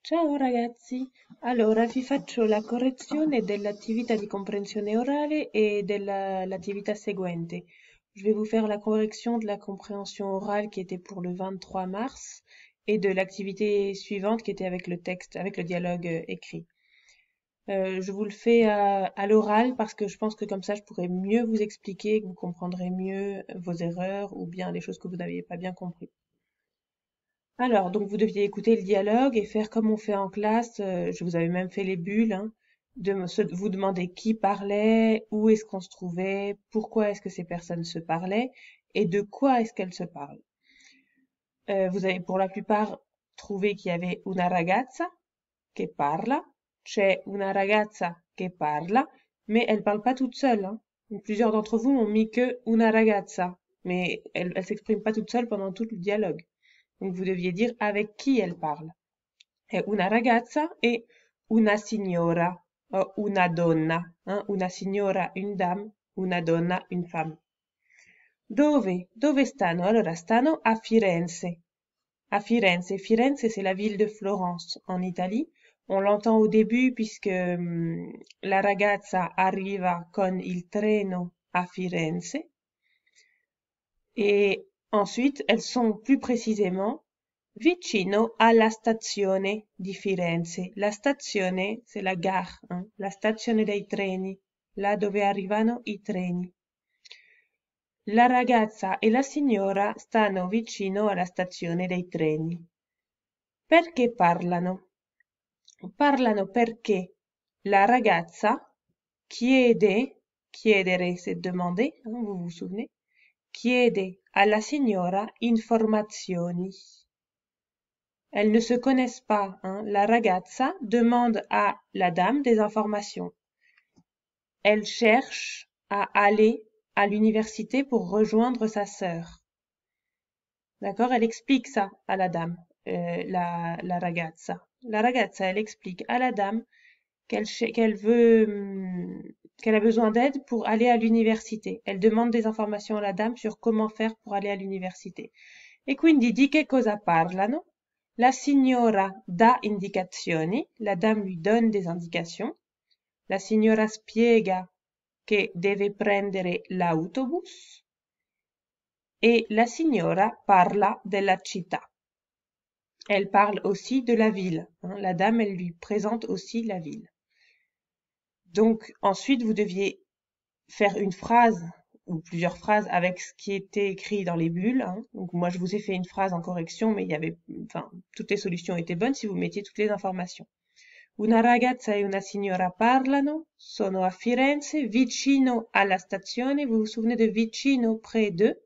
Ciao ragazzi, allora vi faccio la correzione dell'attività di compréhension orale et de l'attività seguente. Je vais vous faire la correction de la compréhension orale qui était pour le 23 mars et de l'activité suivante qui était avec le texte, avec le dialogue écrit. Je vous le fais à l'oral parce que je pense que comme ça je pourrai mieux vous expliquer, que vous comprendrez mieux vos erreurs ou bien les choses que vous n'aviez pas bien compris. Alors, donc vous deviez écouter le dialogue et faire comme on fait en classe. Je vous avais même fait les bulles, hein, vous demander qui parlait, où est-ce qu'on se trouvait, pourquoi est-ce que ces personnes se parlaient et de quoi est-ce qu'elles se parlent. Vous avez pour la plupart trouvé qu'il y avait una ragazza che parla, c'è una ragazza che parla, mais elle parle pas toute seule, hein. Plusieurs d'entre vous ont mis que una ragazza, mais elle s'exprime pas toute seule pendant tout le dialogue. Donc vous deviez dire avec qui elle parle. È una ragazza e una signora, o una donna, hein. Una signora, une dame, una donna, une femme. Dove? Dove stanno? Allora, stanno a Firenze. À Firenze. Firenze, c'est la ville de Florence, en Italie. On l'entend au début puisque la ragazza arriva con il treno a Firenze. Et ensuite, elles sont plus précisément vicino alla stazione di Firenze. La stazione, c'est la gare, hein, la stazione dei treni, là dove arrivano i treni. La ragazza e la signora stanno vicino alla stazione dei treni. Perché parlano? Parlano perché la ragazza chiedere c'est demander, hein, vous vous souvenez, chiede alla signora informazioni. Elles ne se connaissent pas, hein. La ragazza demande à la dame des informations. Elle cherche à aller à l'université pour rejoindre sa sœur. D'accord? Elle explique ça à la dame, la ragazza. La ragazza, elle explique à la dame qu'elle a besoin d'aide pour aller à l'université. Elle demande des informations à la dame sur comment faire pour aller à l'université. E quindi di che cosa parlano? La signora dà indicazioni, la dame lui donne des indications. La signora spiega che deve prendere l'autobus e la signora parla della città. Elle parle aussi de la ville, hein. La dame, elle lui présente aussi la ville. Donc ensuite, vous deviez faire une phrase ou plusieurs phrases avec ce qui était écrit dans les bulles, hein. Donc moi, je vous ai fait une phrase en correction, mais il y avait, enfin, toutes les solutions étaient bonnes si vous mettiez toutes les informations. Una ragazza e una signora parlano, sono a Firenze, vicino alla stazione, vous vous souvenez de vicino, près de.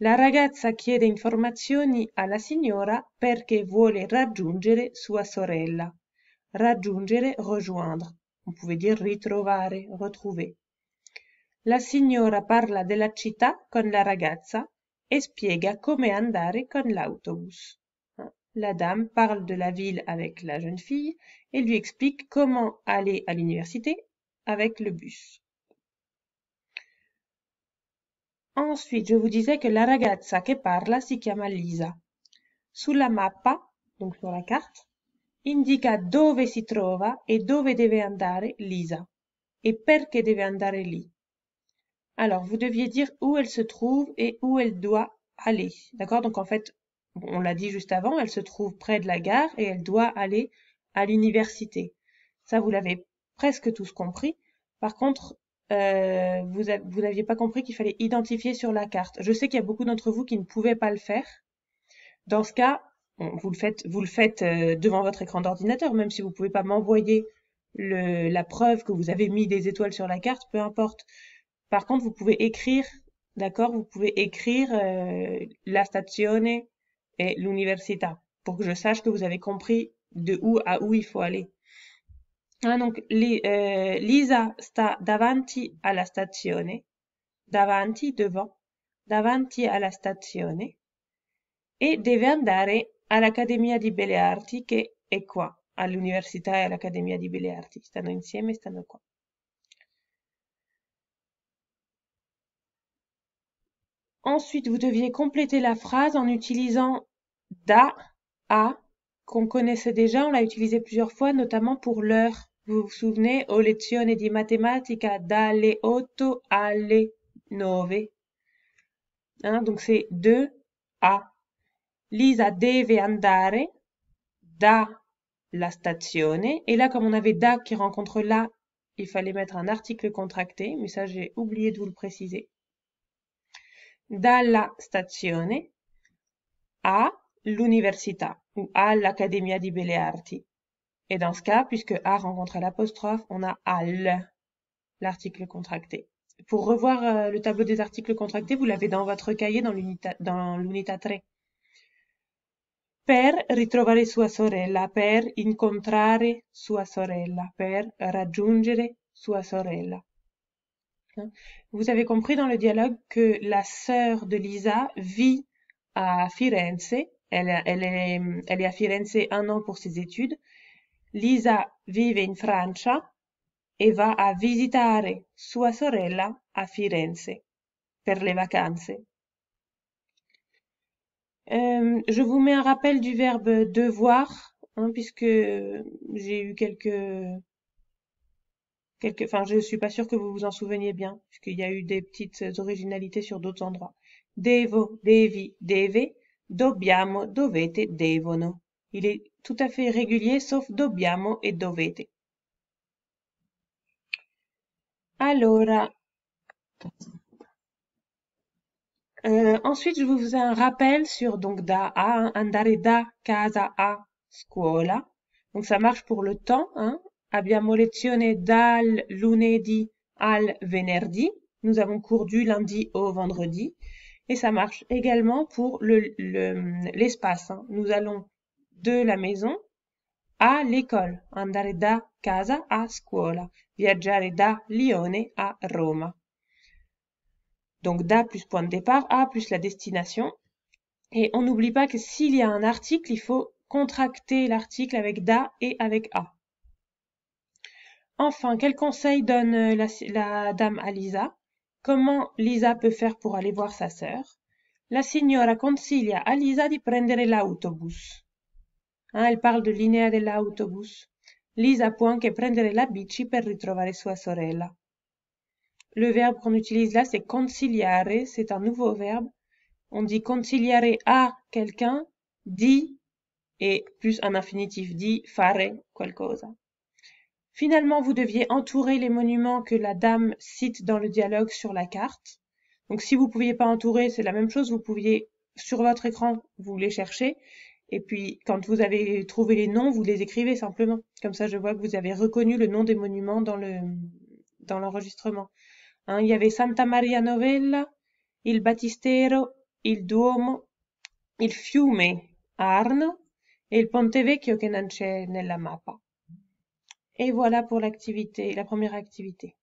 La ragazza chiede informazioni alla signora perché vuole raggiungere sua sorella. Raggiungere, rejoindre. On pouvait dire ritrovare, retrouver. La signora parla della città con la ragazza e spiega come andare con l'autobus. La dame parle de la ville avec la jeune fille et lui explique comment aller à l'université avec le bus. Ensuite, je vous disais que la ragazza che parla si chiama Lisa. Sulla mappa, donc sur la carte, indica dove si trova e dove deve andare Lisa et perché deve andare lì. Alors, vous deviez dire où elle se trouve et où elle doit aller. D'accord? Donc, en fait, on l'a dit juste avant, elle se trouve près de la gare et elle doit aller à l'université. Ça, vous l'avez presque tous compris. Par contre, vous n'aviez pas compris qu'il fallait identifier sur la carte. Je sais qu'il y a beaucoup d'entre vous qui ne pouvaient pas le faire. Dans ce cas, vous le faites devant votre écran d'ordinateur, même si vous pouvez pas m'envoyer la preuve que vous avez mis des étoiles sur la carte, peu importe. Par contre, vous pouvez écrire, d'accord, vous pouvez écrire la stazione et l'università pour que je sache que vous avez compris de où à où il faut aller. Ah, donc, Lisa sta davanti alla stazione, davanti, devant, davanti alla stazione, e deve andare all'Accademia di Belle Arti, che è qua, all'Università e all'Accademia di Belle Arti. Stanno insieme, stanno qua. Ensuite, vous deviez compléter la phrase en utilisant da, a, qu'on connaissait déjà, on l'a utilisé plusieurs fois, notamment pour l'heure. Vous vous souvenez, ho lezione di matematica dalle 8 alle 9. Hein, donc c'est de à. Lisa deve andare dalla stazione. Et là, comme on avait da qui rencontre la, il fallait mettre un article contracté, mais ça j'ai oublié de vous le préciser. Dalla stazione all'università ou all'Accademia di Belle Arti. Et dans ce cas, puisque a rencontre l'apostrophe, on a al, l'article contracté. Pour revoir le tableau des articles contractés, vous l'avez dans votre cahier dans l'unità 3. Per ritrovare sua sorella, per incontrare sua sorella, per raggiungere sua sorella. Vous avez compris dans le dialogue que la sœur de Lisa vit à Firenze. Elle est à Firenze 1 an pour ses études. Lisa vive in Francia e va a visitare sua sorella a Firenze per le vacanze. Je vous mets un rappel du verbe devoir, hein, puisque j'ai eu enfin, je suis pas sûre que vous vous en souveniez bien, puisqu'il y a eu des petites originalités sur d'autres endroits. Devo, devi, deve, dobbiamo, dovete, devono. Il est tout à fait régulier, sauf dobbiamo et dovete. Allora, ensuite, je vous fais un rappel sur donc da a, hein, andare da casa a scuola. Donc ça marche pour le temps, hein. Abbiamo lezione dal lunedì al venerdì. Nous avons cours du lundi au vendredi. Et ça marche également pour l'espace, hein. Nous allons de la maison à l'école. Andare da casa a scuola. Viaggiare da Lione a Roma. Donc da plus point de départ, a plus la destination. Et on n'oublie pas que s'il y a un article, il faut contracter l'article avec da et avec a. Enfin, quel conseil donne la dame à Lisa? Comment Lisa peut faire pour aller voir sa sœur? La signora consiglia a Lisa di prendere l'autobus. Hein, elle parle de linea dell'autobus. Lisa può anche prendere la bici per ritrovare sua sorella. Le verbe qu'on utilise là, c'est consigliare, c'est un nouveau verbe. On dit consigliare à quelqu'un, di, et plus un infinitif, di fare qualcosa. Finalement, vous deviez entourer les monuments que la dame cite dans le dialogue sur la carte. Donc si vous ne pouviez pas entourer, c'est la même chose, vous pouviez, sur votre écran, vous les cherchez. Et puis, quand vous avez trouvé les noms, vous les écrivez simplement. Comme ça, je vois que vous avez reconnu le nom des monuments dans l'enregistrement. Hein, il y avait Santa Maria Novella, il Battistero, il Duomo, il fiume Arno et il Ponte Vecchio che non c'è nella mappa. Et voilà pour l'activité, la première activité.